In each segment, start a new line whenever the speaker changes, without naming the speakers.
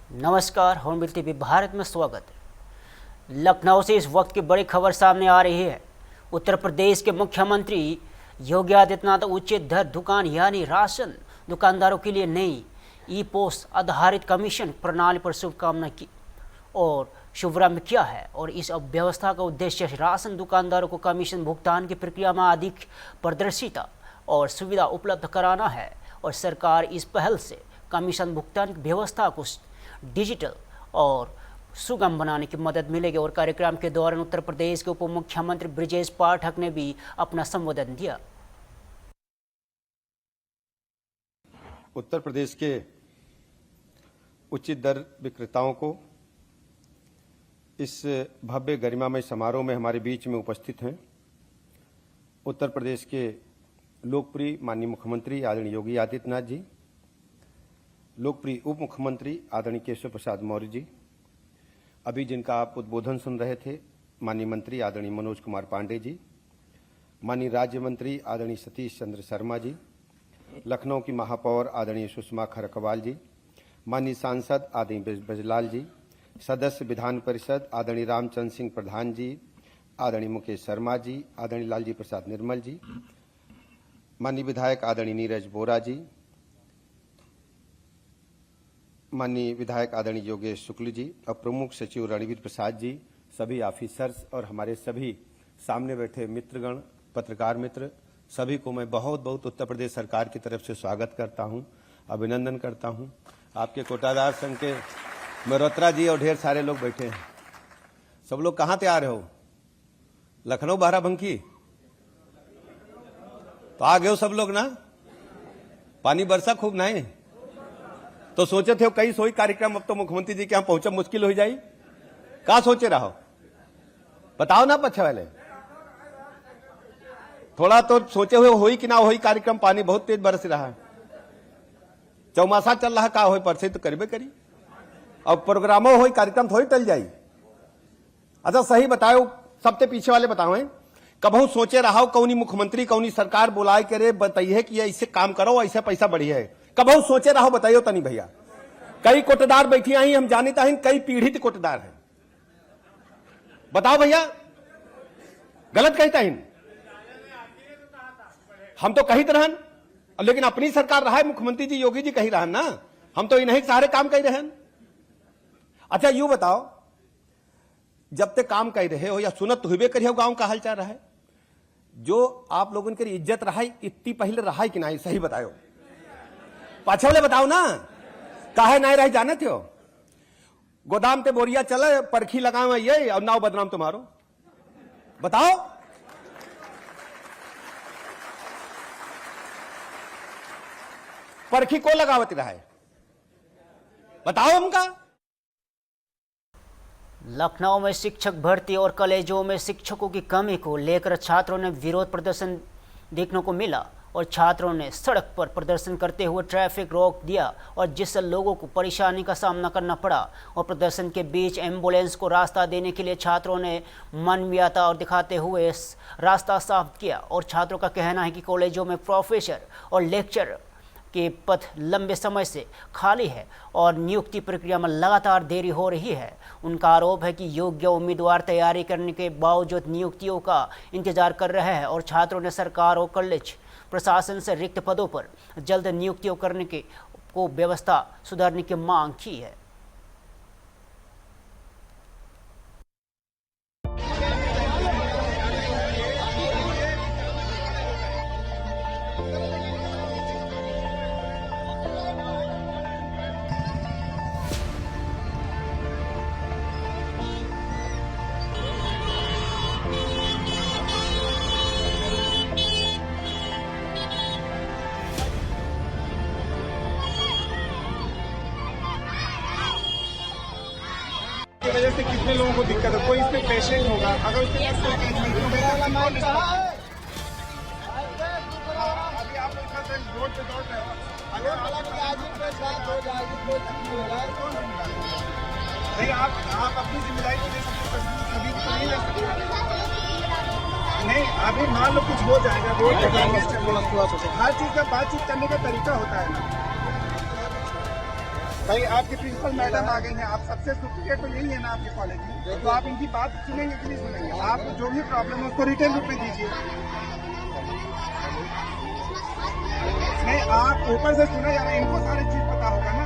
नमस्कार, hornbill TV Bharat में स्वागत है। लखनऊ से इस वक्त की बड़ी खबर सामने आ रही है। उत्तर प्रदेश के मुख्यमंत्री योगी आदित्यनाथ उचित दर दुकान यानी राशन दुकानदारों के लिए नई ई पोस्ट आधारित कमीशन प्रणाली पर शुभकामना की और शुभारंभ किया है। और इस व्यवस्था का उद्देश्य राशन दुकानदारों को कमीशन भुगतान की प्रक्रिया में अधिक पारदर्शिता और सुविधा उपलब्ध कराना है। और सरकार इस पहल से कमीशन भुगतान की व्यवस्था को डिजिटल और सुगम बनाने की मदद मिलेगी। और कार्यक्रम के दौरान उत्तर प्रदेश के उप मुख्यमंत्री ब्रजेश पाठक ने भी अपना संबोधन दिया।
उत्तर प्रदेश के उचित दर विक्रेताओं को इस भव्य गरिमामय समारोह में हमारे बीच में उपस्थित हैं उत्तर प्रदेश के लोकप्रिय माननीय मुख्यमंत्री आदरणीय योगी आदित्यनाथ जी, लोकप्रिय उप मुख्यमंत्री आदरणीय केशव प्रसाद मौर्य जी, अभी जिनका आप उद्बोधन सुन रहे थे माननीय मंत्री आदरणीय मनोज कुमार पांडे जी, माननीय राज्य मंत्री आदरणीय सतीश चंद्र शर्मा जी, लखनऊ की महापौर आदरणीय सुषमा खरकवाल जी, माननीय सांसद आदरणीय ब्रजलाल जी, सदस्य विधान परिषद आदरणीय रामचंद्र सिंह प्रधान जी, आदरणीय मुकेश शर्मा जी, आदरणीय लालजी प्रसाद निर्मल जी, माननीय विधायक आदरणीय नीरज बोरा जी, माननीय विधायक आदरणीय योगेश शुक्ल जी और प्रमुख सचिव रणवीर प्रसाद जी, सभी ऑफिसर्स और हमारे सभी सामने बैठे मित्रगण, पत्रकार मित्र, सभी को मैं बहुत बहुत उत्तर प्रदेश सरकार की तरफ से स्वागत करता हूं, अभिनंदन करता हूं। आपके कोटादार संघ के मल्होत्रा जी और ढेर सारे लोग बैठे हैं। सब लोग कहां तैयार हो? लखनऊ बाराबंकी तो आ गए हो सब लोग ना? पानी बरसा खूब नहीं तो सोचे थे कई सोई कार्यक्रम, अब तो मुख्यमंत्री जी के यहां पहुंचा मुश्किल हो जाई। कहा सोचे रहो बताओ ना पछे वाले, थोड़ा तो सोचे हुए होई कि ना होई कार्यक्रम। पानी बहुत तेज बरस रहा है, चौमासा चल रहा, का हो परसे तो करबे करी। अब प्रोग्रामों हो कार्यक्रम थोड़ी टल जाई। अच्छा सही बताओ, सबसे पीछे वाले बताओ, कबहू सोचे रहा कौनी मुख्यमंत्री कौनी सरकार बुलाए करे बताइए कि ऐसे काम करो, ऐसे पैसा बढ़िया है, कबहू सोचे रहो बताइयो तनी भैया। कई कोटेदार बैठी आई, हम जानता है कई पीड़ित कोटेदार है। बताओ भैया, गलत कहता है? हम तो कही रहन, लेकिन अपनी सरकार रहा है, मुख्यमंत्री जी योगी जी कही रहन ना, हम तो इन्हीं सारे काम कही रहन। अच्छा यूं बताओ, जब तक काम कर रहे हो या सुनत हुए करिए गांव का हालचाल रहा है, जो आप लोगों की इज्जत रहा है इतनी पहले रहा है कि नहीं? सही बताओ, पाछे वाले बताओ ना, काहे नहीं रह जाने थे? गोदाम पे बोरिया चले, परखी लगाओ ये और नाव बदनाम तुम्हारो। बताओ परखी को लगावत रहा है, बताओ हमका।
लखनऊ में शिक्षक भर्ती और कॉलेजों में शिक्षकों की कमी को लेकर छात्रों ने विरोध प्रदर्शन देखने को मिला और छात्रों ने सड़क पर प्रदर्शन करते हुए ट्रैफिक रोक दिया और जिससे लोगों को परेशानी का सामना करना पड़ा। और प्रदर्शन के बीच एम्बुलेंस को रास्ता देने के लिए छात्रों ने मानवीयता और दिखाते हुए रास्ता साफ किया। और छात्रों का कहना है कि कॉलेजों में प्रोफेसर और लेक्चरर के पद लंबे समय से खाली है और नियुक्ति प्रक्रिया में लगातार देरी हो रही है। उनका आरोप है कि योग्य उम्मीदवार तैयारी करने के बावजूद नियुक्तियों का इंतजार कर रहे हैं और छात्रों ने सरकार और कॉलेज प्रशासन से रिक्त पदों पर जल्द नियुक्तियों करने को व्यवस्था सुधारने की मांग की है।
की वजह से कितने लोगों को दिक्कत है? कोई इसमें पेशेंट होगा, अगर उसके पास कोई अभी आप रोड पे दौड़ रहे हो, अगर नहीं आप अपनी जिम्मेदारी तो ले सकते, सभी को नहीं ले सकते। नहीं अभी मान लो कुछ हो जाएगा, रोड हर चीज का बातचीत करने का तरीका होता है ना। भाई आपके प्रिंसिपल मैडम आ गई हैं, आप सबसे सुपीरियर तो यही है ना आपके कॉलेज में, तो आप इनकी बात सुनेंगे कि नहीं सुनेंगे? आप जो भी प्रॉब्लम है उसको रिटेल रूप में दीजिए। नहीं, आप ऊपर से सुना जा रहा है, इनको सारी चीज पता होगा ना।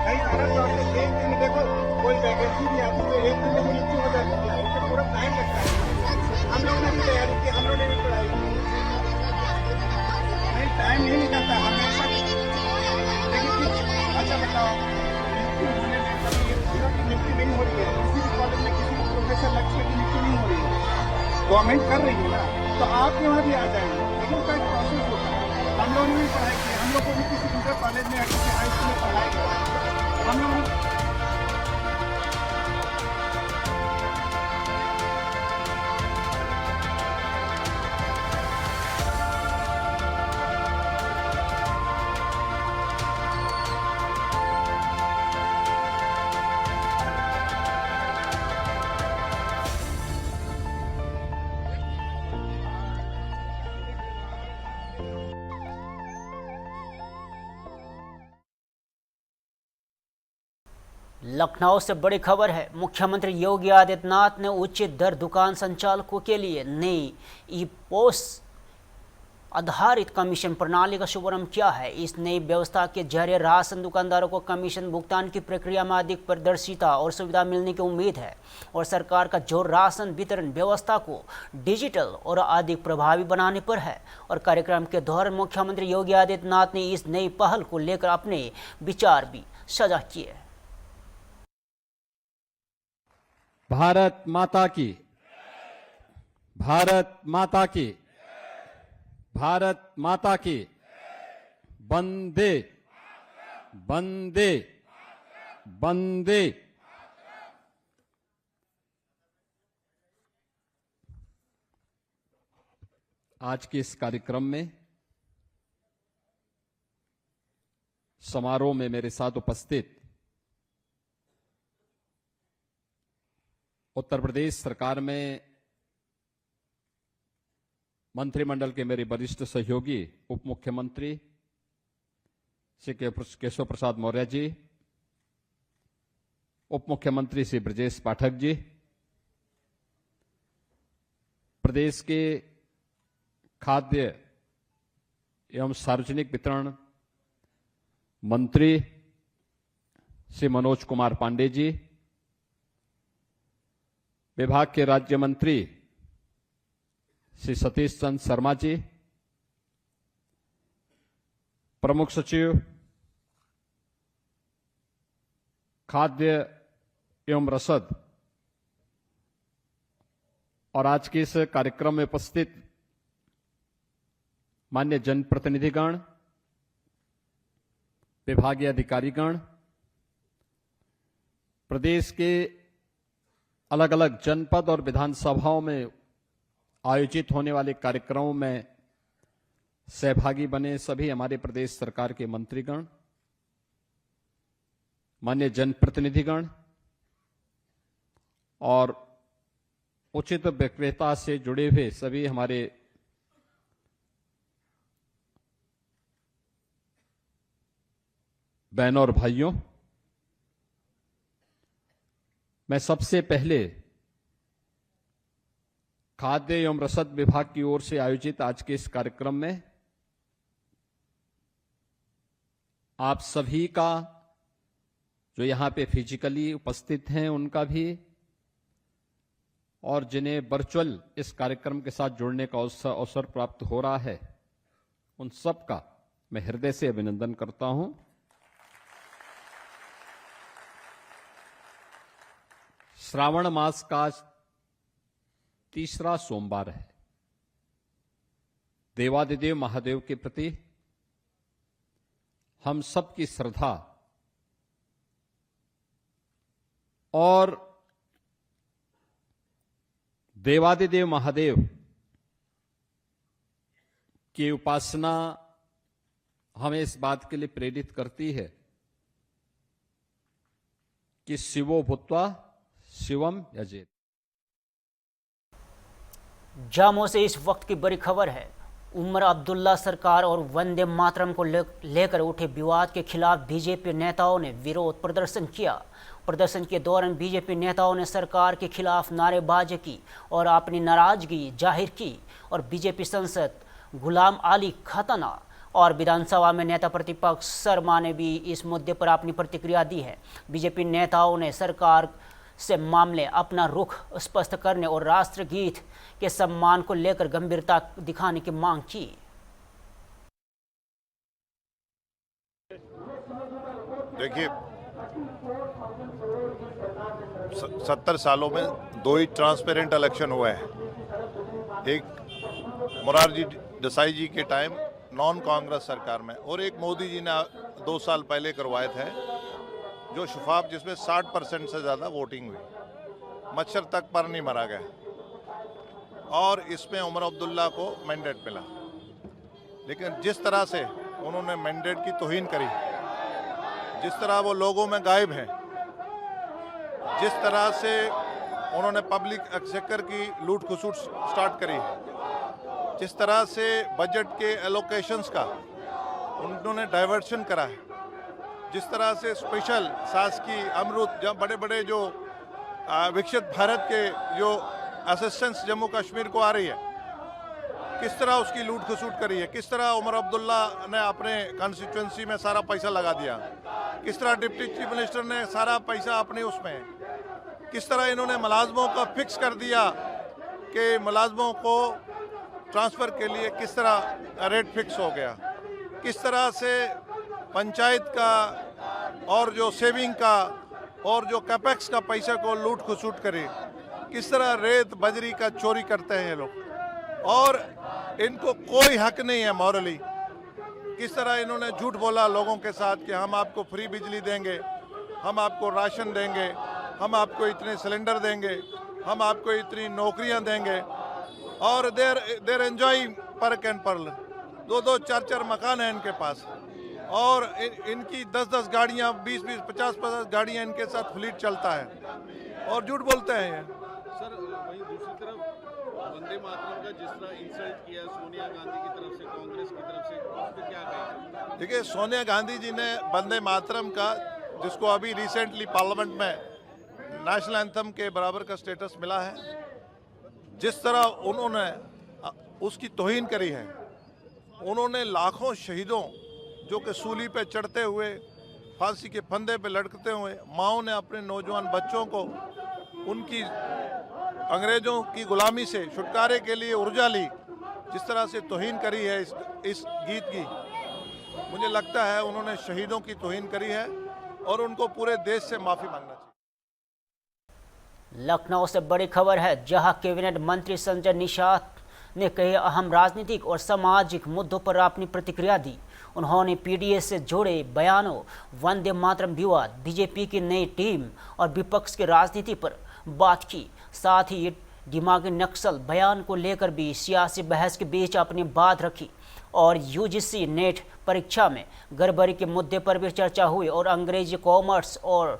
नहीं सारा प्रॉब्लम एक दिन में देखो, कोई वैकेंसी भी आती है एक दिन में नियुक्ति हो जाती है, उसको पूरा टाइम लगता है। हम लोगों ने भी तैयारी की, हम लोगों ने भी पढ़ाई की, नहीं टाइम नहीं निकलता हमेशा। अच्छा बताओ, नियुक्ति नहीं हो रही है किसी भी कॉलेज में, किसी भी प्रोफेसर लेक्चरर की नियुक्ति नहीं हो रही है, गवर्नमेंट कर रही है ना, तो आप यहाँ भी आ जाएंगे, लेकिन उसका एक प्रोसेस होता है। हम लोगों ने भी पढ़ाई की, हम लोग को भी किसी दूसरे कॉलेज में या किसी हाई स्कूल में पढ़ाई की, हम लोग
लखनऊ से बड़ी खबर है। मुख्यमंत्री योगी आदित्यनाथ ने उचित दर दुकान संचालकों के लिए नई ई पोस आधारित कमीशन प्रणाली का शुभारंभ किया है। इस नई व्यवस्था के जरिए राशन दुकानदारों को कमीशन भुगतान की प्रक्रिया में अधिक पारदर्शिता और सुविधा मिलने की उम्मीद है और सरकार का जोर राशन वितरण व्यवस्था को डिजिटल और अधिक प्रभावी बनाने पर है। और कार्यक्रम के दौरान मुख्यमंत्री योगी आदित्यनाथ ने इस नई पहल को लेकर अपने विचार भी साझा किए।
भारत माता की, भारत माता की, भारत माता की, वंदे वंदे वंदे। आज के इस कार्यक्रम में समारोह में मेरे साथ उपस्थित उत्तर प्रदेश सरकार में मंत्रिमंडल के मेरे वरिष्ठ सहयोगी उप मुख्यमंत्री श्री केशव प्रसाद मौर्य जी, उप मुख्यमंत्री श्री ब्रजेश पाठक जी, प्रदेश के खाद्य एवं सार्वजनिक वितरण मंत्री श्री मनोज कुमार पांडे जी, विभाग के राज्य मंत्री श्री सतीश चंद्र शर्मा जी, प्रमुख सचिव खाद्य एवं रसद और आज के इस कार्यक्रम में उपस्थित मान्य जनप्रतिनिधिगण, विभागीय अधिकारीगण, प्रदेश के अलग अलग जनपद और विधानसभाओं में आयोजित होने वाले कार्यक्रमों में सहभागी बने सभी हमारे प्रदेश सरकार के मंत्रीगण, मान्य जनप्रतिनिधिगण और उचित विक्रेता से जुड़े हुए सभी हमारे बहनों और भाइयों, मैं सबसे पहले खाद्य एवं रसद विभाग की ओर से आयोजित आज के इस कार्यक्रम में आप सभी का, जो यहां पे फिजिकली उपस्थित हैं उनका भी, और जिन्हें वर्चुअल इस कार्यक्रम के साथ जुड़ने का अवसर प्राप्त हो रहा है, उन सब का मैं हृदय से अभिनंदन करता हूं। श्रावण मास का तीसरा सोमवार है। देवादिदेव महादेव के प्रति हम सबकी श्रद्धा और देवादिदेव महादेव की उपासना हमें इस बात के लिए प्रेरित करती है कि शिवो भूत्वा शिवम यजेत।
जामो से इस वक्त की बड़ी खबर है। उमर अब्दुल्ला सरकार और वंदे मातरम को लेकर उठे विवाद के खिलाफ बीजेपी नेताओं ने विरोध प्रदर्शन किया। प्रदर्शन के दौरान बीजेपी नेताओं ने सरकार के खिलाफ नारेबाजी की और अपनी नाराजगी जाहिर की और बीजेपी सांसद गुलाम अली खतना और विधानसभा में नेता प्रतिपक्ष शर्मा ने भी इस मुद्दे पर अपनी प्रतिक्रिया दी है। बीजेपी नेताओं ने सरकार से मामले अपना रुख स्पष्ट करने और राष्ट्रगीत के सम्मान को लेकर गंभीरता दिखाने की मांग की।
देखिए, 70 सालों में 2 ही ट्रांसपेरेंट इलेक्शन हुए हैं। एक मोरारजी देसाई जी के टाइम नॉन कांग्रेस सरकार में, और एक मोदी जी ने 2 साल पहले करवाए थे जो शफाफ, जिसमें 60% से ज़्यादा वोटिंग हुई, मच्छर तक पर नहीं मरा गया, और इसमें उमर अब्दुल्ला को मैंडेट मिला। लेकिन जिस तरह से उन्होंने मैंडेट की तौहीन करी, जिस तरह वो लोगों में गायब हैं, जिस तरह से उन्होंने पब्लिक एक्सचेकर की लूट खसूट स्टार्ट करी, जिस तरह से बजट के एलोकेशंस का उन्होंने डाइवर्शन करा है, जिस तरह से स्पेशल शासकीय अमृत, जब बड़े बड़े जो विकसित भारत के जो असिस्टेंस जम्मू कश्मीर को आ रही है, किस तरह उसकी लूट खसूट करी है, किस तरह उमर अब्दुल्ला ने अपने कॉन्स्टिट्यूंसी में सारा पैसा लगा दिया, किस तरह डिप्टी चीफ मिनिस्टर ने सारा पैसा अपने उसमें, किस तरह इन्होंने मुलाजमों का फिक्स कर दिया कि मुलाजमों को ट्रांसफ़र के लिए किस तरह रेट फिक्स हो गया, किस तरह से पंचायत का और जो सेविंग का और जो कैपेक्स का पैसा को लूट खसूट करे, किस तरह रेत बजरी का चोरी करते हैं ये लोग, और इनको कोई हक नहीं है मॉरली। किस तरह इन्होंने झूठ बोला लोगों के साथ कि हम आपको फ्री बिजली देंगे, हम आपको राशन देंगे, हम आपको इतने सिलेंडर देंगे, हम आपको इतनी नौकरियां देंगे, और देर एंजॉइंग पर्क एंड पर्ल। 2-2, 4-4 मकान हैं इनके पास, और इनकी 10-10 गाड़ियां, 20-20, 50-50 गाड़ियां इनके साथ फ्लीट चलता है, और झूठ बोलते हैं ये।
सर, वहीं दूसरी तरफ वंदे मातरम का जिस तरह इंसल्ट किया सोनिया गांधी की तरफ से, कांग्रेस की तरफ से, उस पर क्या कहेंगे?
देखिए, सोनिया गांधी जी ने वंदे मातरम का, जिसको अभी रिसेंटली पार्लियामेंट में नेशनल एंथम के बराबर का स्टेटस मिला है, जिस तरह उन्होंने उसकी तौहीन करी है, उन्होंने लाखों शहीदों जो कि सूली पे चढ़ते हुए, फांसी के फंदे पे लटकते हुए, माओं ने अपने नौजवान बच्चों को उनकी अंग्रेजों की गुलामी से छुटकारे के लिए ऊर्जा ली, जिस तरह से तौहीन करी है इस गीत की, मुझे लगता है उन्होंने शहीदों की तौहीन करी है और उनको पूरे देश से माफ़ी मांगना चाहिए।
लखनऊ से बड़ी खबर है, जहां कैबिनेट मंत्री संजय निषाद ने कई अहम राजनीतिक और सामाजिक मुद्दों पर अपनी प्रतिक्रिया दी। उन्होंने पीडीएस से जुड़े बयानों, वंदे मातरम विवाद, बीजेपी की नई टीम और विपक्ष की राजनीति पर बात की। साथ ही दिमागी नक्सल बयान को लेकर भी सियासी बहस के बीच अपनी बात रखी और यूजीसी नेट परीक्षा में गड़बड़ी के मुद्दे पर भी चर्चा हुई और अंग्रेजी, कॉमर्स और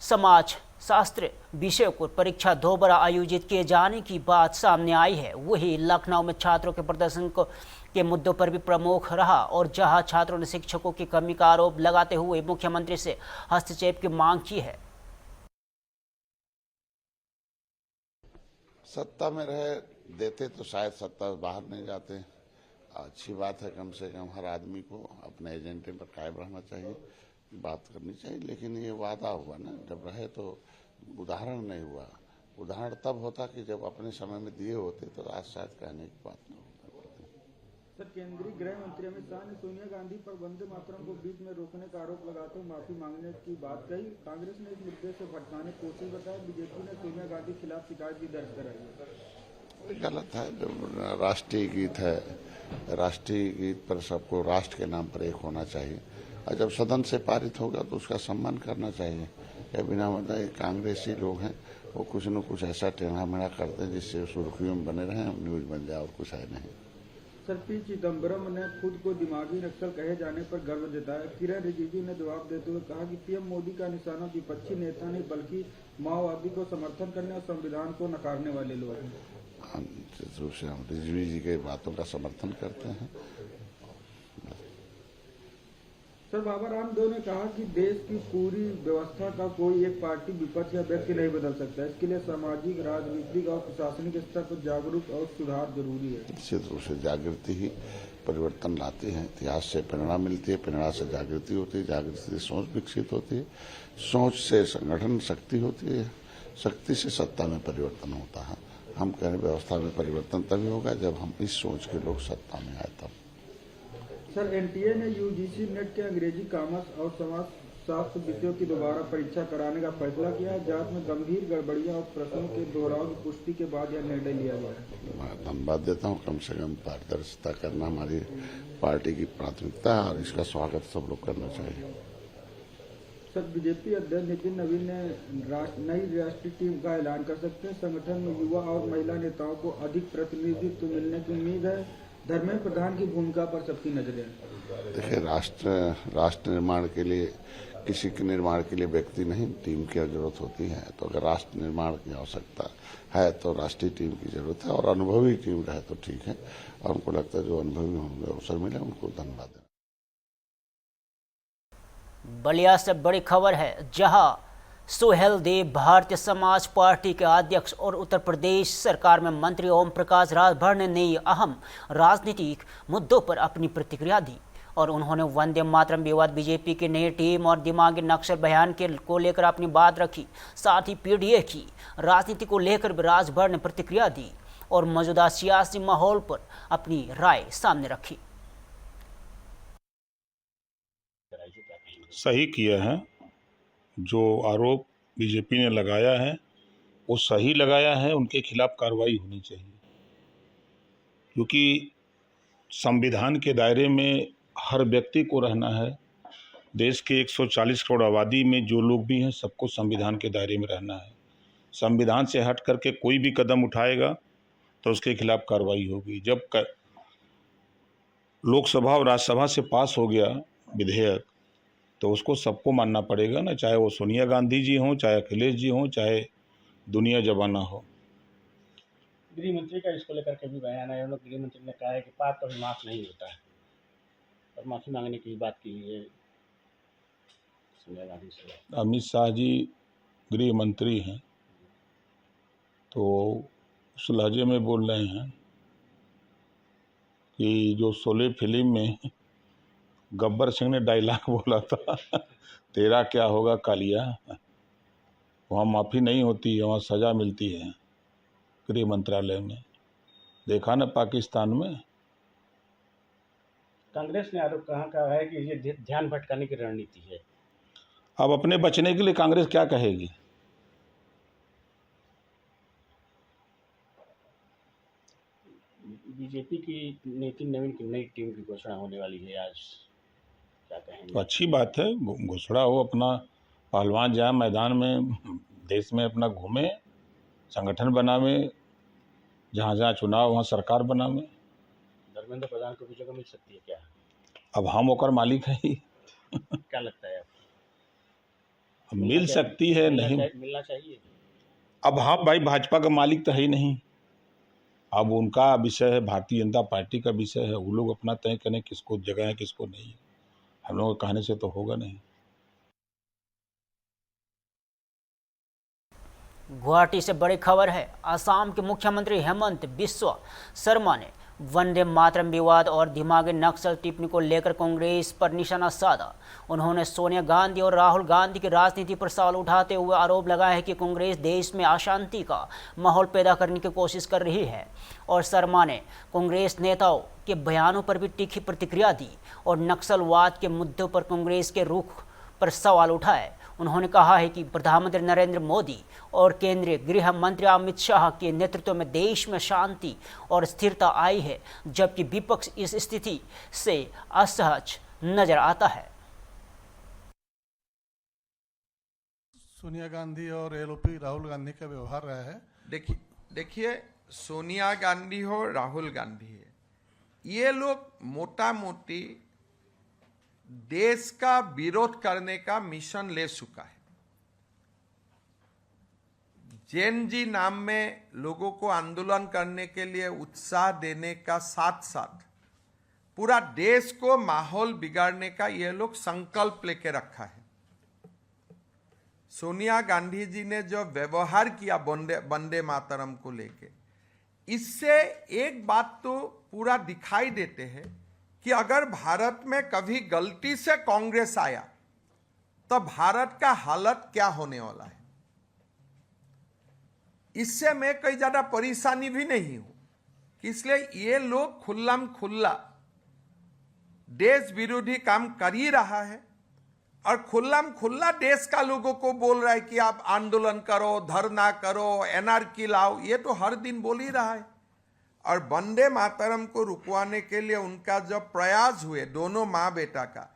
समाज शास्त्र विषयों को परीक्षा दोबारा आयोजित किए जाने की बात सामने आई है। वही लखनऊ में छात्रों के प्रदर्शन के मुद्दों पर भी प्रमुख रहा और जहां छात्रों ने शिक्षकों की कमी का आरोप लगाते हुए मुख्यमंत्री से हस्तक्षेप की मांग की है।
सत्ता में रह देते तो शायद सत्ता बाहर नहीं जाते। अच्छी बात है, कम से कम हर आदमी को अपने एजेंडे पर कायम रहना चाहिए, बात करनी चाहिए। लेकिन ये वादा हुआ ना, जब रहे तो उदाहरण नहीं हुआ। उदाहरण तब होता कि जब अपने समय में दिए होते, तो आज शायद कहने की बात नहीं होती।
सर, केंद्रीय गृह मंत्री अमित शाह ने सोनिया गांधी पर वंदे मातरम को बीच में रोकने का आरोप लगाते हुए माफी मांगने की बात कही। कांग्रेस ने इस मुद्दे से भटकाने की कोशिश बताई। बीजेपी ने सोनिया गांधी के खिलाफ शिकायत भी दर्ज कराई।
गलत है। जब राष्ट्रीय गीत है, राष्ट्रीय गीत पर सबको राष्ट्र के नाम पर एक होना चाहिए, और जब सदन से पारित होगा तो उसका सम्मान करना चाहिए। या बिना मतलब कांग्रेसी लोग हैं, वो कुछ न कुछ ऐसा टेढ़ा मेढ़ा करते हैं जिससे सुर्खियों में बने रहें, न्यूज बन जाए, और कुछ है नहीं।
सर, पी चिदम्बरम ने खुद को दिमागी नक्सल कहे जाने पर गर्व जताया। किरण रिजिजू ने जवाब देते हुए कहा कि पीएम मोदी का निशाना विपक्षी नेता नहीं बल्कि माओवादी को समर्थन करने और संविधान को नकारने वाले लोग हैं।
निश्चित रूप से हम रिजवी जी के बातों का समर्थन करते हैं।
सर, बाबा रामदेव ने कहा कि देश की पूरी व्यवस्था का कोई एक पार्टी, विपक्ष या व्यक्ति नहीं बदल सकता। इसके लिए सामाजिक, राजनीतिक और प्रशासनिक स्तर पर जागरूक और सुधार जरूरी है।
निश्चित रूप से जागृति ही परिवर्तन लाती है। इतिहास से प्रेरणा मिलती है, प्रेरणा से जागृति होती है, जागृति से सोच विकसित होती है, सोच से संगठन शक्ति होती है, शक्ति से सत्ता में परिवर्तन होता है। हम कह रहे व्यवस्था में परिवर्तन तभी होगा जब हम इस सोच के लोग सत्ता में आए तब।
सर, एनटीए ने यूजीसी नेट के अंग्रेजी, कॉमर्स और समाज शास्त्र विषयों की दोबारा परीक्षा कराने का फैसला किया है। जांच में गंभीर गड़बड़ियां और प्रश्नों के दोहराव की पुष्टि के बाद यह निर्णय लिया गया है।
मैं धन्यवाद देता हूं। कम से कम पारदर्शिता करना हमारी पार्टी की प्राथमिकता है और इसका स्वागत सब लोग करना चाहिए।
सर, बीजेपी अध्यक्ष नितिन नवीन ने नई राष्ट्रीय टीम का ऐलान कर सकते हैं। संगठन में युवा और महिला नेताओं को अधिक प्रतिनिधित्व मिलने की उम्मीद है। धर्मेंद्र प्रधान की भूमिका पर सबकी नजरें।
देखिए, राष्ट्र निर्माण के लिए, किसी के निर्माण के लिए व्यक्ति नहीं, टीम की जरूरत होती है। तो अगर राष्ट्र निर्माण की आवश्यकता है तो राष्ट्रीय टीम की जरूरत है और अनुभवी टीम रहे तो ठीक है। और हमको लगता है जो अनुभवी होंगे, अवसर मिले, उनको धन्यवाद दें।
बलिया से बड़ी खबर है, जहां सुहेल देव भारतीय समाज पार्टी के अध्यक्ष और उत्तर प्रदेश सरकार में मंत्री ओम प्रकाश राजभर ने नई अहम राजनीतिक मुद्दों पर अपनी प्रतिक्रिया दी और उन्होंने वंदे मातरम विवाद, बीजेपी की नई टीम और दिमागी नक्सल बयान को लेकर अपनी बात रखी। साथ ही पीडीए की राजनीति को लेकर भी राजभर ने प्रतिक्रिया दी और मौजूदा सियासी माहौल पर अपनी राय सामने रखी।
सही किया है, जो आरोप बीजेपी ने लगाया है वो सही लगाया है, उनके खिलाफ कार्रवाई होनी चाहिए। क्योंकि संविधान के दायरे में हर व्यक्ति को रहना है। देश के 140 करोड़ आबादी में जो लोग भी हैं, सबको संविधान के दायरे में रहना है। संविधान से हट करके कोई भी कदम उठाएगा तो उसके खिलाफ कार्रवाई होगी। जब लोकसभा और राज्यसभा से पास हो गया विधेयक तो उसको सबको मानना पड़ेगा ना, चाहे वो सोनिया गांधी जी हों, चाहे अखिलेश जी हों, चाहे दुनिया जमाना हो।
गृह मंत्री का इसको लेकर के भी बयान आया। गृह मंत्री ने कहा है कि पाप कभी माफ नहीं होता है और माफी मांगने की बात की है सोनिया गांधी से।
अमित शाह जी गृह मंत्री हैं तो उस लहजे में बोल रहे हैं कि जो शोले फिल्म में गब्बर सिंह ने डायलॉग बोला था, तेरा क्या होगा कालिया, वहाँ माफ़ी नहीं होती है, वहाँ सज़ा मिलती है। गृह मंत्रालय में देखा ना पाकिस्तान में।
कांग्रेस ने आरोप कहा है कि ये ध्यान भटकाने की रणनीति है।
अब अपने बचने के लिए कांग्रेस क्या कहेगी?
बीजेपी की नितिन नवीन की नई टीम की घोषणा होने वाली है आज, क्या कहेंगे?
तो अच्छी बात है, घोषणा हो, अपना पहलवान जाए मैदान में, देश में अपना घूमे, संगठन बनावे, जहाँ जहाँ चुनाव वहाँ सरकार बनावे।
धर्मेंद्र प्रधान को भी जगह मिल सकती है क्या?
अब हम ओकर मालिक है ही।
क्या लगता है आपको?
मिल सकती है, नहीं
मिलना चाहिए।
अब हाँ भाई, भाजपा का मालिक तो है ही नहीं, अब उनका विषय है, भारतीय जनता पार्टी का विषय है। वो लोग अपना तय करें किसको जगह है किसको नहीं। हम लोगों के कहने से तो होगा नहीं।
गुवाहाटी से बड़ी खबर है, असम के मुख्यमंत्री हेमंत बिस्वा शर्मा ने वंदे मातरम विवाद और दिमागी नक्सल टिप्पणी को लेकर कांग्रेस पर निशाना साधा। उन्होंने सोनिया गांधी और राहुल गांधी की राजनीति पर सवाल उठाते हुए आरोप लगाया है कि कांग्रेस देश में अशांति का माहौल पैदा करने की कोशिश कर रही है। और शर्मा ने कांग्रेस नेताओं के बयानों पर भी तीखी प्रतिक्रिया दी और नक्सलवाद के मुद्दों पर कांग्रेस के रुख पर सवाल उठाए। उन्होंने कहा है कि प्रधानमंत्री नरेंद्र मोदी और केंद्रीय गृह मंत्री अमित शाह के नेतृत्व में देश में शांति और स्थिरता आई है, जबकि विपक्ष इस स्थिति से असहज नजर आता है।
सोनिया गांधी और एलओपी राहुल गांधी का व्यवहार रहा है।
देखिए सोनिया गांधी हो राहुल गांधी है, ये लोग मोटा मोटी देश का विरोध करने का मिशन ले चुका है। जेन जी नाम में लोगों को आंदोलन करने के लिए उत्साह देने का साथ साथ पूरा देश को माहौल बिगाड़ने का ये लोग संकल्प लेके रखा है। सोनिया गांधी जी ने जो व्यवहार किया वंदे मातरम को लेके, इससे एक बात तो पूरा दिखाई देते हैं कि अगर भारत में कभी गलती से कांग्रेस आया तो भारत का हालत क्या होने वाला है। इससे मैं कोई ज्यादा परेशानी भी नहीं हूं, इसलिए ये लोग खुल्लम खुल्ला देश विरोधी काम कर ही रहा है और खुल्लम खुल्ला देश का लोगों को बोल रहा है कि आप आंदोलन करो, धरना करो, एनआरकी लाओ, ये तो हर दिन बोल ही रहा है। और वंदे मातरम को रुकवाने के लिए उनका जो प्रयास हुए दोनों माँ बेटा का,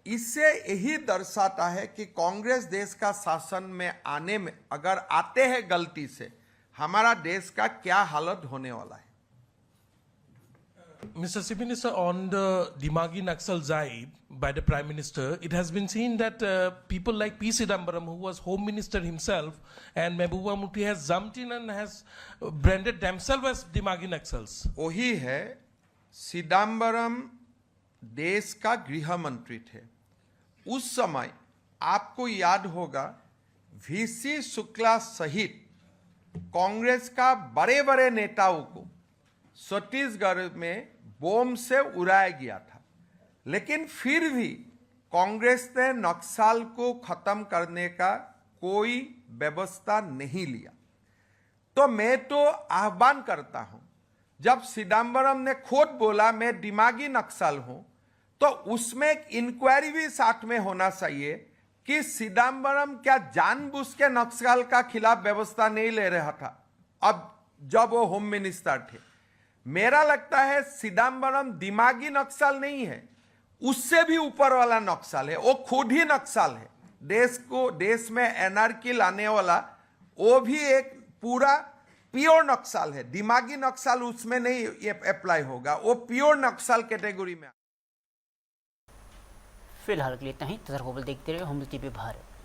इससे यही दर्शाता है कि कांग्रेस देश का शासन में आने में अगर आते हैं गलती से, हमारा देश का क्या हालत होने वाला है।
Mr. Chief Minister, on the Dimagi Naxal side by the Prime Minister, it has been seen that people like P. Chidambaram, who was Home Minister himself, and Mehbooba Mufti has jumped in and has branded themselves as Dimagi Naxals.
वही है, चिदम्बरम देश का गृह मंत्री थे। उस समय आपको याद होगा वीसी शुक्ला सहित कांग्रेस का बड़े बड़े नेताओं को छत्तीसगढ़ में बम से उड़ाया गया था, लेकिन फिर भी कांग्रेस ने नक्सल को खत्म करने का कोई व्यवस्था नहीं लिया। तो मैं तो आह्वान करता हूं, जब चिदम्बरम ने खुद बोला मैं दिमागी नक्सल हूं, तो उसमें एक इंक्वायरी भी साथ में होना चाहिए कि चिदम्बरम क्या जानबूझ के नक्सल का खिलाफ व्यवस्था नहीं ले रहा था अब जब वो होम मिनिस्टर थे। मेरा लगता है चिदम्बरम दिमागी नक्सल नहीं है, उससे भी ऊपर वाला नक्सल है, वो खुद ही नक्सल है। देश में एनआरकी लाने वाला वो भी एक पूरा प्योर नक्सल है। दिमागी नक्सल उसमें नहीं ये अप्लाई होगा, वो प्योर नक्सल कैटेगरी में।
फिलहाल के लिए इतना ही। तदर देखते रहे होम टीवी भारत।